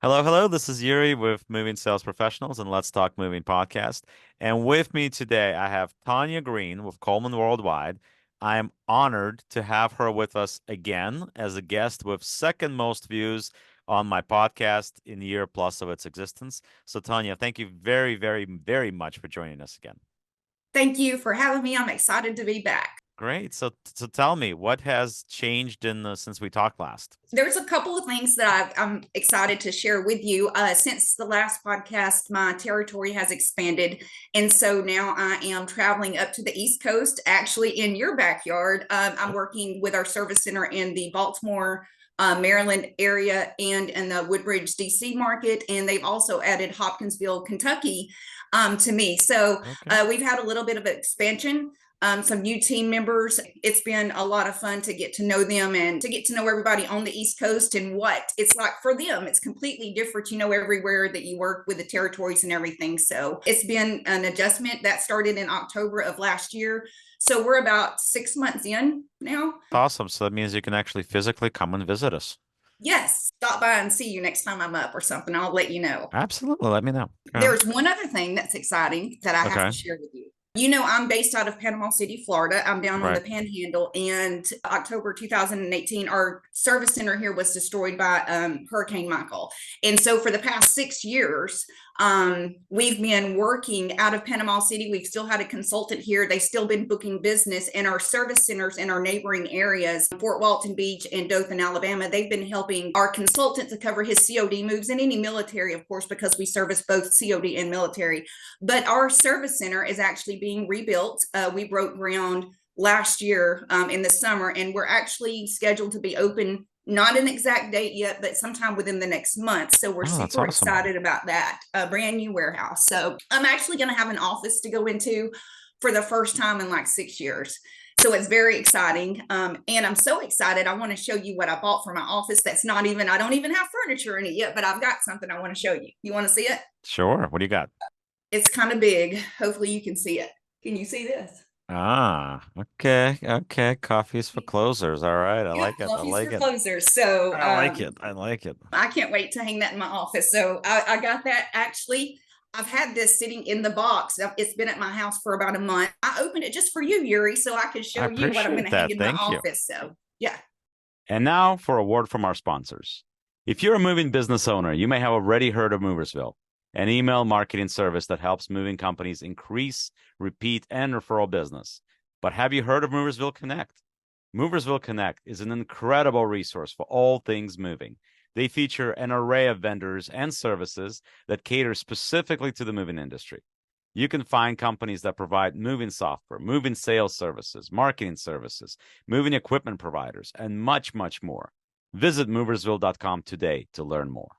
Hello, hello. This is Yuri with Moving Sales Professionals and Let's Talk Moving podcast. And with me today, I have Tanya Green with Coleman Worldwide. I am honored to have her with us again as a guest with second most views on my podcast in the year plus of its existence. So, Tanya, thank you very, very, very much for joining us again. Thank you for having me. I'm excited to be back. Great. So tell me, what has changed since we talked last? There's a couple of things that I'm excited to share with you. Since the last podcast, my territory has expanded. And so now I am traveling up to the East Coast, actually in your backyard. I'm working with our service center in the Baltimore, Maryland area and in the Woodbridge, DC market. And they've also added Hopkinsville, Kentucky to me. So Okay. we've had a little bit of expansion. Some new team members. It's been a lot of fun to get to know them and to get to know everybody on the East Coast and what it's like for them. It's completely different, everywhere that you work with the territories and everything. So it's been an adjustment that started in October of last year. So we're about 6 months in now. Awesome. So that means you can actually physically come and visit us. Yes, stop by and see you next time I'm up or something. I'll let you know. Absolutely. Let me know. There's one other thing that's exciting that I have to Okay. share with you. I'm based out of Panama City, Florida. I'm down on the Right. Panhandle. And October 2018, our service center here was destroyed by Hurricane Michael. And so for the past 6 years, we've been working out of Panama City. We've still had a consultant here. They've still been booking business in our service centers in our neighboring areas, Fort Walton Beach and Dothan, Alabama. They've been helping our consultant to cover his COD moves and any military, of course, because we service both COD and military. But our service center is actually being rebuilt. We broke ground last year in the summer, and we're actually scheduled to be open, not an exact date yet, but sometime within the next month. So we're Oh, that's super awesome. excited about that. A brand new warehouse. So I'm actually going to have an office to go into for the first time in like 6 years. So it's very exciting. And I'm so excited. I want to show you what I bought for my office. I don't even have furniture in it yet, but I've got something I want to show you. You want to see it? Sure. What do you got? It's kind of big. Hopefully you can see it. Can you see this? Ah, okay. Okay. Coffee is for closers. All right. I Yeah, like it. I coffee's like for it. closers. So I like it. I like it. I can't wait to hang that in my office. So I got that actually. I've had this sitting in the box. It's been at my house for about a month. I opened it just for you, Yuri, so I could I show you what I'm going appreciate to hang that. in my Thank you. office. So yeah. And now for a word from our sponsors. If you're a moving business owner, you may have already heard of Moversville, an email marketing service that helps moving companies increase, repeat, and referral business. But have you heard of Moversville Connect? Moversville Connect is an incredible resource for all things moving. They feature an array of vendors and services that cater specifically to the moving industry. You can find companies that provide moving software, moving sales services, marketing services, moving equipment providers, and much, much more. Visit moversville.com today to learn more.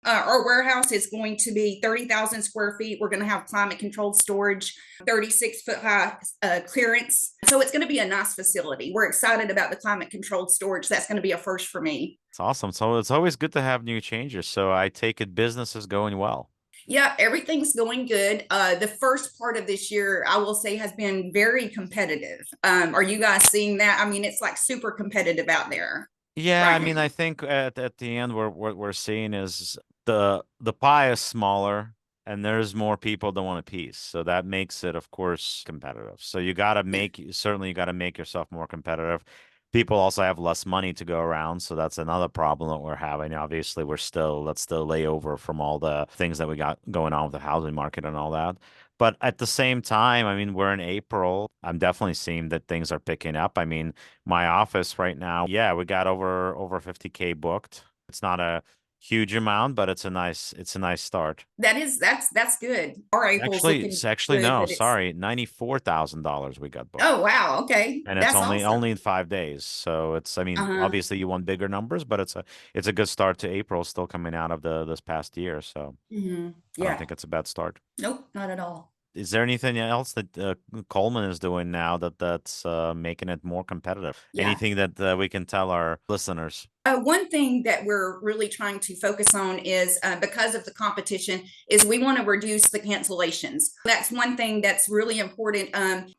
Our warehouse is going to be 30,000 square feet. We're going to have climate controlled storage, 36-foot high clearance. So it's going to be a nice facility. We're excited about the climate controlled storage. That's going to be a first for me. It's awesome. So it's always good to have new changes. So I take it business is going well. Yeah, everything's going good. The first part of this year, I will say, has been very competitive. Are you guys seeing that? I mean, it's like super competitive out there Yeah, I right mean, now. I think at the end, what we're seeing is the pie is smaller and there's more people that want a piece. So that makes it, of course, competitive. So Yeah. you got to make yourself more competitive. People also have less money to go around, so that's another problem that we're having. Obviously, that's still layover from all the things that we got going on with the housing market and all that. But at the same time, I mean, we're in April. I'm definitely seeing that things are picking up. I mean, my office right now, yeah, we got over 50K booked. It's not a huge amount, but it's a nice start. That's good. Our April's looking It's actually good, no, but it's sorry, $94,000 we got booked. oh wow, okay. And it's That's only awesome. in 5 days. So I mean, Uh-huh. obviously you want bigger numbers, but it's a good start to April, still coming out of the this past year. So I don't Yeah. think it's a bad start. Nope, not at all. Is there anything else that Coleman is doing now that's making it more competitive? Yeah. Anything that we can tell our listeners? One thing that we're really trying to focus on is because of the competition is we want to reduce the cancellations. That's one thing that's really important.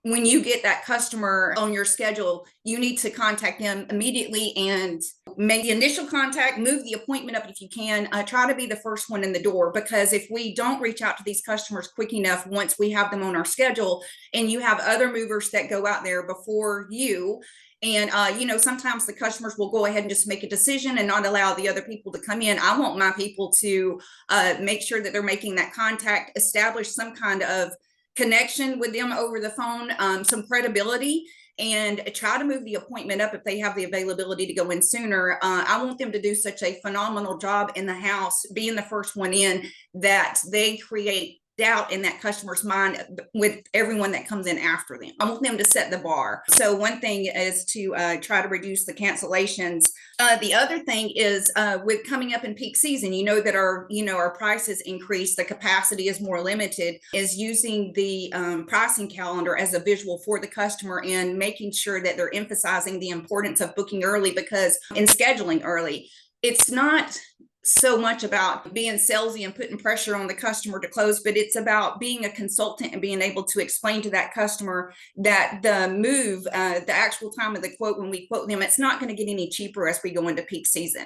When you get that customer on your schedule, you need to contact them immediately and Make the initial contact, move the appointment up if you can. Try to be the first one in the door, because if we don't reach out to these customers quick enough, once we have them on our schedule, and you have other movers that go out there before you, and sometimes the customers will go ahead and just make a decision and not allow the other people to come in. I want my people to make sure that they're making that contact, establish some kind of connection with them over the phone, some credibility, and try to move the appointment up if they have the availability to go in sooner. I want them to do such a phenomenal job in the house, being the first one in, that they create doubt in that customer's mind with everyone that comes in after them. I want them to set the bar. So one thing is to try to reduce the cancellations. The other thing is with coming up in peak season, that our prices increase, the capacity is more limited, is using the pricing calendar as a visual for the customer and making sure that they're emphasizing the importance of booking early, because in scheduling early, it's not so much about being salesy and putting pressure on the customer to close, but it's about being a consultant and being able to explain to that customer that the move, the actual time of the quote, when we quote them, it's not going to get any cheaper as we go into peak season.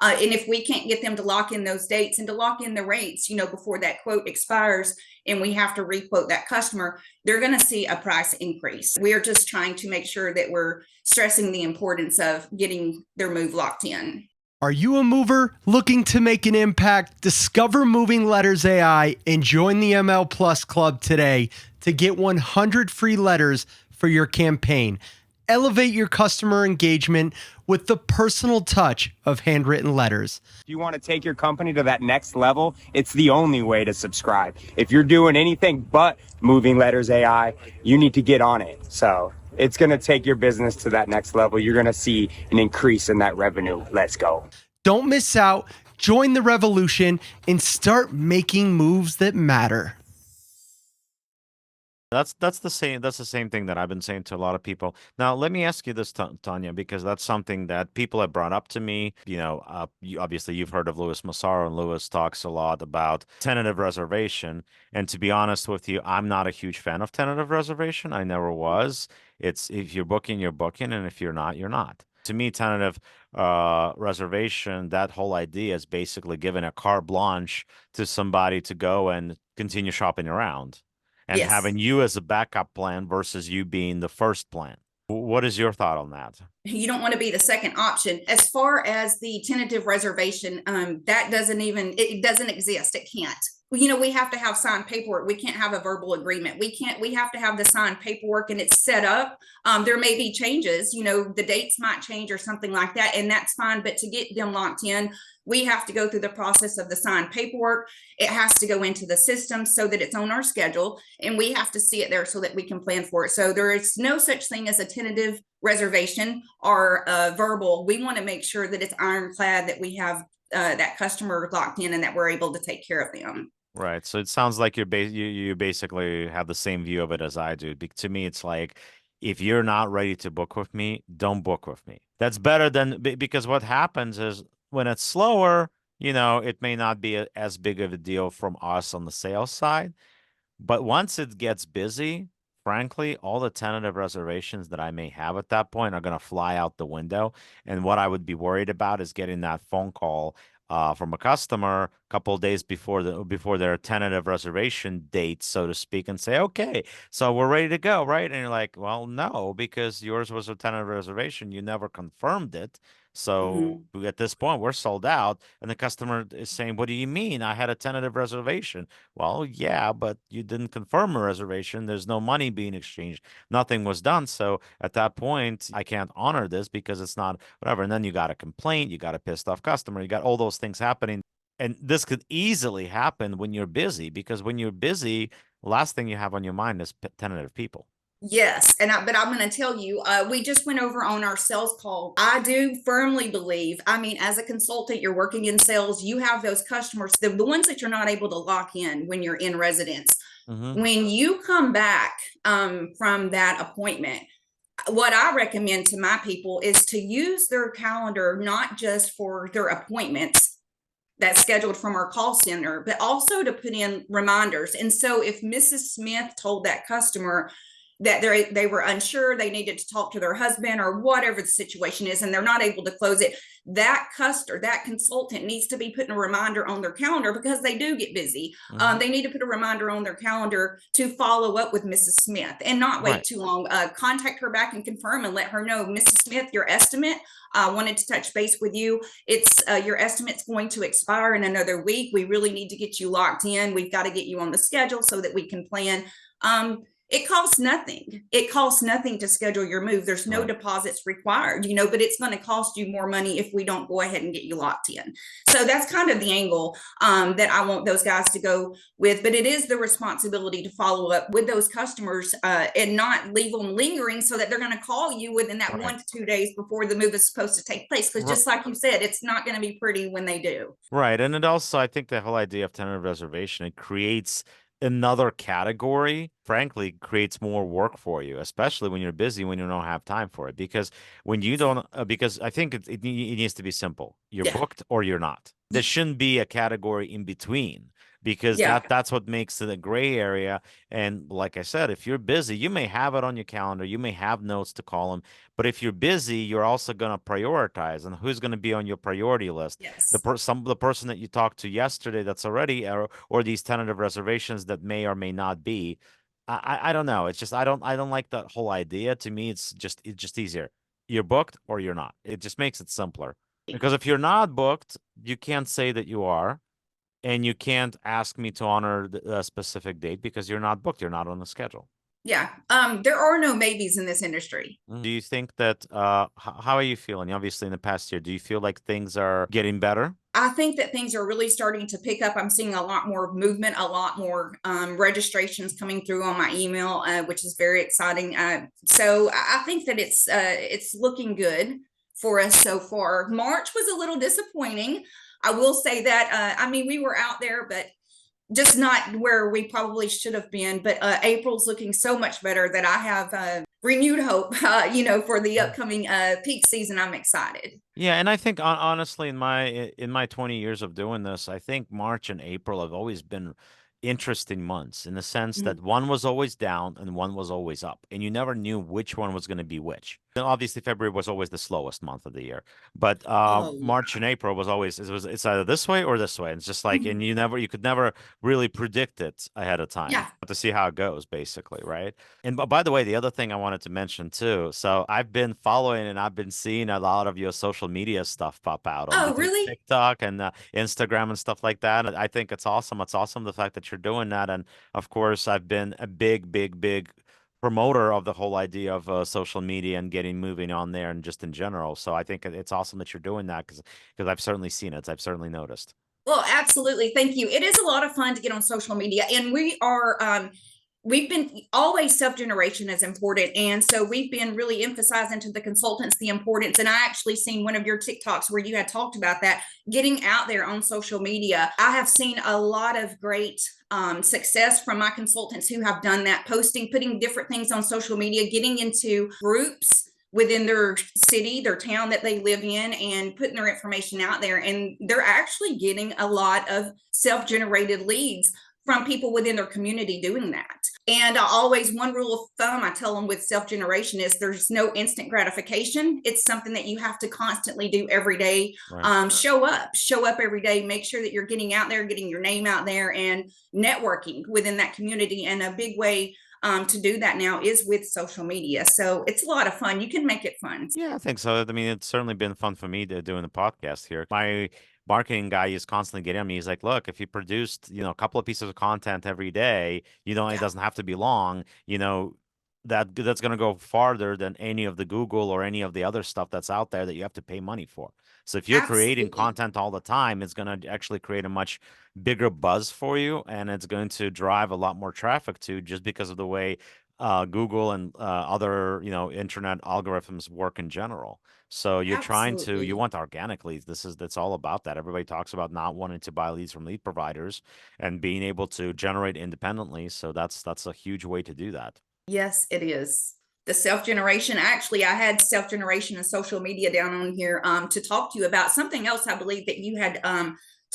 And if we can't get them to lock in those dates and to lock in the rates, before that quote expires and we have to requote that customer, they're going to see a price increase. We're just trying to make sure that we're stressing the importance of getting their move locked in. Are you a mover looking to make an impact? Discover Moving Letters AI and join the ML Plus Club today to get 100 free letters for your campaign. Elevate your customer engagement with the personal touch of handwritten letters. If you want to take your company to that next level, it's the only way to subscribe. If you're doing anything but Moving Letters AI, you need to get on it. So it's going to take your business to that next level. You're going to see an increase in that revenue. Let's go. Don't miss out. Join the revolution and start making moves that matter. That's the same thing that I've been saying to a lot of people. Now, let me ask you this, Tanya, because that's something that people have brought up to me. Obviously you've heard of Louis Massaro, and Louis talks a lot about tentative reservation. And to be honest with you, I'm not a huge fan of tentative reservation. I never was. It's if you're booking, you're booking, and if you're not, you're not. To me, tentative reservation, that whole idea is basically giving a carte blanche to somebody to go and continue shopping around. And Yes. having you as a backup plan versus you being the first plan. What is your thought on that? You don't want to be the second option. As far as the tentative reservation, that doesn't exist. It can't. We have to have signed paperwork. We can't have a verbal agreement. We have to have the signed paperwork, and it's set up. There may be changes, the dates might change or something like that, and that's fine. But to get them locked in, we have to go through the process of the signed paperwork. It has to go into the system so that it's on our schedule, and we have to see it there so that we can plan for it. So there is no such thing as a tentative reservation or verbal. We want to make sure that it's ironclad, that we have that customer locked in and that we're able to take care of them. Right. So it sounds like you basically have the same view of it as I do. To me, it's like, if you're not ready to book with me, don't book with me. That's better than, because what happens is when it's slower, it may not be as big of a deal from us on the sales side. But once it gets busy, frankly, all the tentative reservations that I may have at that point are going to fly out the window. And what I would be worried about is getting that phone call from a customer a couple of days before their tentative reservation date, so to speak, and say, okay, so we're ready to go, right? And you're like, well, no, because yours was a tentative reservation. You never confirmed it. So at this point, we're sold out. And the customer is saying, what do you mean? I had a tentative reservation. Well, yeah, but you didn't confirm a reservation. There's no money being exchanged. Nothing was done. So at that point, I can't honor this because it's not whatever. And then you got a complaint, you got a pissed off customer, you got all those things happening. And this could easily happen when you're busy, because when you're busy, last thing you have on your mind is tentative people. Yes. But I'm going to tell you, we just went over on our sales call. I do firmly believe, as a consultant, you're working in sales, you have those customers, the ones that you're not able to lock in when you're in residence. When you come back from that appointment, what I recommend to my people is to use their calendar, not just for their appointments that's scheduled from our call center, but also to put in reminders. And so if Mrs. Smith told that customer that they were unsure, they needed to talk to their husband or whatever the situation is, and they're not able to close it, that consultant needs to be putting a reminder on their calendar, because they do get busy. They need to put a reminder on their calendar to follow up with Mrs. Smith and not wait too long. Contact her back and confirm and let her know, Mrs. Smith, your estimate, wanted to touch base with you. It's your estimate's going to expire in another week. We really need to get you locked in. We've got to get you on the schedule so that we can plan. It costs nothing. It costs nothing to schedule your move. There's no deposits required, but it's going to cost you more money if we don't go ahead and get you locked in. So that's kind of the angle that I want those guys to go with. But it is the responsibility to follow up with those customers and not leave them lingering, so that they're going to call you within that 1 to 2 days before the move is supposed to take place. Because just like you said, it's not going to be pretty when they do. Right. And it also, I think the whole idea of tentative reservation, it creates another category, frankly, creates more work for you, especially when you're busy, when you don't have time for it. Because when you don't, because I think it needs to be simple. You're booked or you're not. There shouldn't be a category in between, because that's what makes it a gray area. And like I said, if you're busy, you may have it on your calendar, you may have notes to call them, but if you're busy, you're also going to prioritize. And who's going to be on your priority list? The person that you talked to yesterday that's already, or these tentative reservations that may or may not be. I don't know. It's just I don't like that whole idea. To me, it's just easier. You're booked or you're not. It just makes it simpler. Because if you're not booked, you can't say that you are. And you can't ask me to honor a specific date because you're not booked. You're not on the schedule. Yeah. There are no maybes in this industry. Do you think that, how are you feeling? Obviously, in the past year, do you feel like things are getting better? I think that things are really starting to pick up. I'm seeing a lot more movement, a lot more registrations coming through on my email, which is very exciting. So I think that it's looking good for us so far. March was a little disappointing. I will say that. We were out there, but just not where we probably should have been. But April's looking so much better that I have renewed hope, for the upcoming peak season. I'm excited. Yeah, and I think honestly, in my 20 years of doing this, I think March and April have always been interesting months, in the sense that one was always down and one was always up, and you never knew which one was going to be which. And obviously, February was always the slowest month of the year, but March and April was always it's either this way or this way. And it's just like, and you could never really predict it ahead of time to see how it goes, basically, right? And by the way, the other thing I wanted to mention too. So I've been following and I've been seeing a lot of your social media stuff pop out on TikTok and Instagram and stuff like that. And I think it's awesome. It's awesome the fact that you're doing that. And of course, I've been a big promoter of the whole idea of social media and getting moving on there, and just in general. So I think it's awesome that you're doing that, because I've certainly seen it. I've certainly noticed. Well, absolutely. Thank you. It is a lot of fun to get on social media, and we've been always self-generation is important. And so we've been really emphasizing to the consultants the importance. And I actually seen one of your TikToks where you had talked about that, getting out there on social media. I have seen a lot of great success from my consultants who have done that, putting different things on social media, getting into groups within their city, their town that they live in, and putting their information out there. And they're actually getting a lot of self-generated leads from people within their community doing that. And one rule of thumb I tell them with self-generation is there's no instant gratification. It's something that you have to constantly do every day. Right. Show up every day, make sure that you're getting out there, getting your name out there, and networking within that community. And a big way to do that now is with social media. So it's a lot of fun. You can make it fun. Yeah, I think so. I mean, it's certainly been fun for me doing the podcast here. My marketing guy is constantly getting on me. He's like, look, if you produced, a couple of pieces of content every day, it doesn't have to be long, that's going to go farther than any of the Google or any of the other stuff that's out there that you have to pay money for. So if you're creating content all the time, it's going to actually create a much bigger buzz for you, and it's going to drive a lot more traffic to, just because of the way Google and other, internet algorithms work in general. So you're you want organic leads. That's all about that. Everybody talks about not wanting to buy leads from lead providers and being able to generate independently. So that's a huge way to do that. Yes, it is. The self-generation. Actually, I had self-generation and social media down on here to talk to you about something else. I believe that you had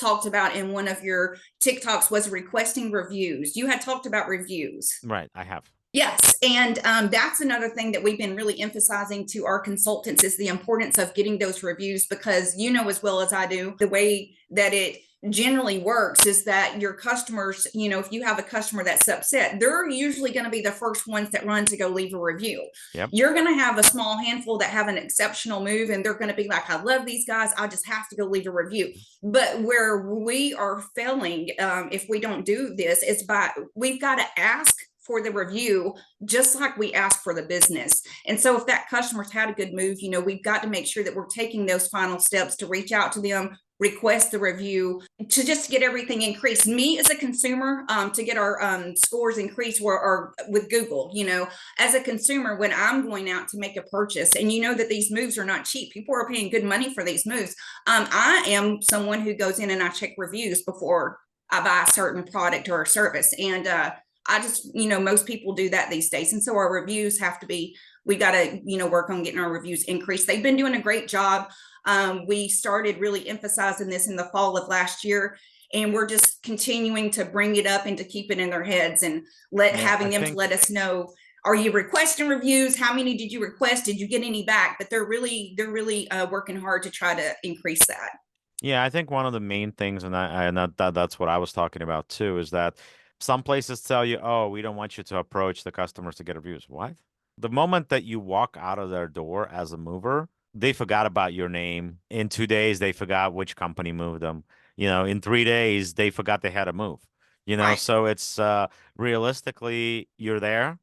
talked about in one of your TikToks was requesting reviews. You had talked about reviews. Right, I have. Yes, and that's another thing that we've been really emphasizing to our consultants is the importance of getting those reviews, because you know as well as I do, the way that it generally works is that your customers, you know, if you have a customer that's upset, they're usually going to be the first ones that run to go leave a review. Yep. You're going to have a small handful that have an exceptional move, and they're going to be like, I love these guys, I just have to go leave a review. But where we are failing, if we don't do this, is by we've got to ask for the review just like we ask for the business. And so if that customer's had a good move, you know, we've got to make sure that we're taking those final steps to reach out to them, request the review, to just get everything increased. Me as a consumer, to get our scores increased, or with Google, you know, as a consumer, when I'm going out to make a purchase, and you know that these moves are not cheap, people are paying good money for these moves. I am someone who goes in and I check reviews before I buy a certain product or a service. And I just, you know, most people do that these days. And so our reviews have to be, we got to, you know, work on getting our reviews increased. They've been doing a great job. We started really emphasizing this in the fall of last year, and we're just continuing to bring it up and to keep it in their heads, and having them to let us know, are you requesting reviews? How many did you request? Did you get any back? But they're really working hard to try to increase that. Yeah, I think one of the main things, and that's what I was talking about too, is that some places tell you, oh, we don't want you to approach the customers to get reviews. What? The moment that you walk out of their door as a mover, they forgot about your name. In 2 days, they forgot which company moved them. You know, in 3 days, they forgot they had a move. You know, Right. so it's realistically, you're there,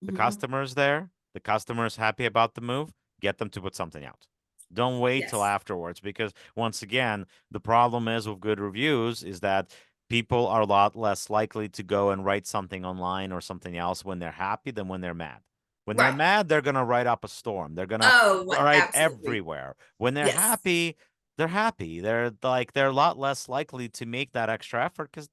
the Mhm. customer's there, the customer's happy about the move, get them to put something out. Don't wait till Yes. afterwards, because once again, the problem is with good reviews is that people are a lot less likely to go and write something online or something else when they're happy than when they're mad. When they're Right. mad, they're going to write up a storm. They're going to Oh, write absolutely. everywhere. When they're Yes. happy, they're happy. They're a lot less likely to make that extra effort because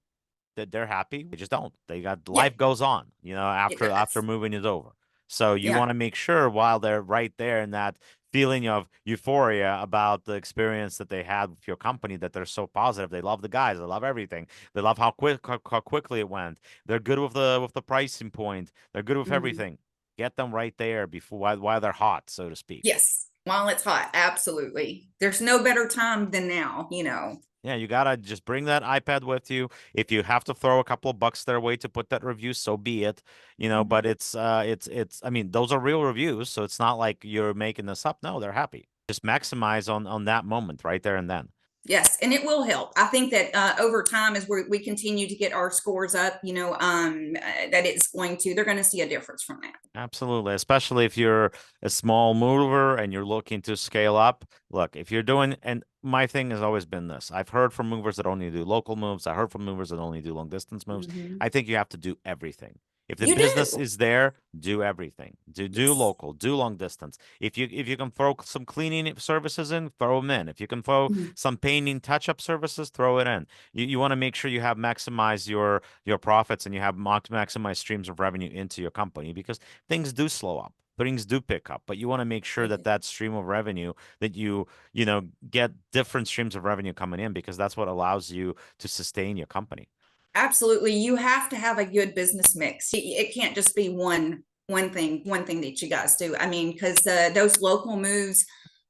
they're happy. They just don't. They got Yeah, life goes on, you know, it after does. moving is over. So you Yeah. want to make sure while they're right there in that feeling of euphoria about the experience that they had with your company, that they're so positive. They love the guys. They love everything. They love how quickly it went. They're good with the pricing point. They're good with Mhm. everything. Get them right there before while they're hot, so to speak. Yes. While it's hot, absolutely. There's no better time than now, you know. Yeah, you gotta just bring that iPad with you. If you have to throw a couple of bucks their way to put that review, so be it. You know, but Mhm. it's I mean, those are real reviews, so it's not like you're making this up. No, they're happy. Just maximize on that moment right there and then. Yes, and it will help. I think that over time, as we continue to get our scores up, you know, that it's going to, they're going to see a difference from that. Absolutely, especially if you're a small mover and you're looking to scale up. Look, if you're doing, and my thing has always been this. I've heard from movers that only do local moves. I heard from movers that only do long distance moves. Mhm. I think you have to do everything. If the You business do. is there, do everything. Do Yes. local, do long distance. If you can throw some cleaning services in, throw them in. If you can throw Mhm. some painting touch-up services, throw it in. You want to make sure you have maximize your profits and you have maximize streams of revenue into your company, because things do slow up, things do pick up, but you want to make sure They that do. that stream of revenue, that you know, get different streams of revenue coming in, because that's what allows you to sustain your company. Absolutely. You have to have a good business mix. It can't just be one thing that you guys do. I mean, because those local moves,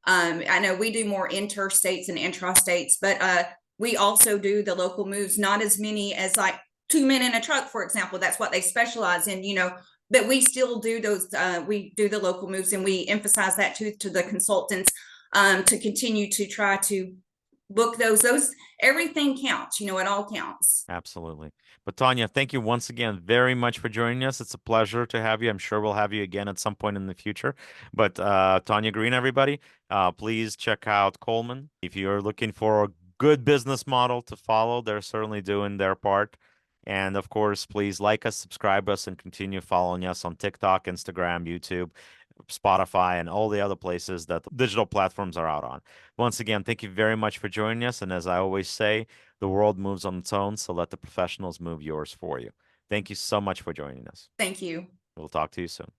I know we do more interstates and intrastates, but we also do the local moves, not as many as like 2 men in a truck, for example. That's what they specialize in, you know. But we still do those. We do the local moves, and we emphasize that to the consultants, to continue to try to book those. Everything counts, you know, it all counts. Absolutely. But Tanya, thank you once again very much for joining us. It's a pleasure to have you. I'm sure we'll have you again at some point in the future. But Tanya Green, everybody, please check out Coleman. If you're looking for a good business model to follow, they're certainly doing their part. And of course, please like us, subscribe us, and continue following us on TikTok, Instagram, YouTube, Spotify, and all the other places that digital platforms are out on. Once again, thank you very much for joining us. And as I always say, the world moves on its own, so let the professionals move yours for you. Thank you so much for joining us. Thank you. We'll talk to you soon.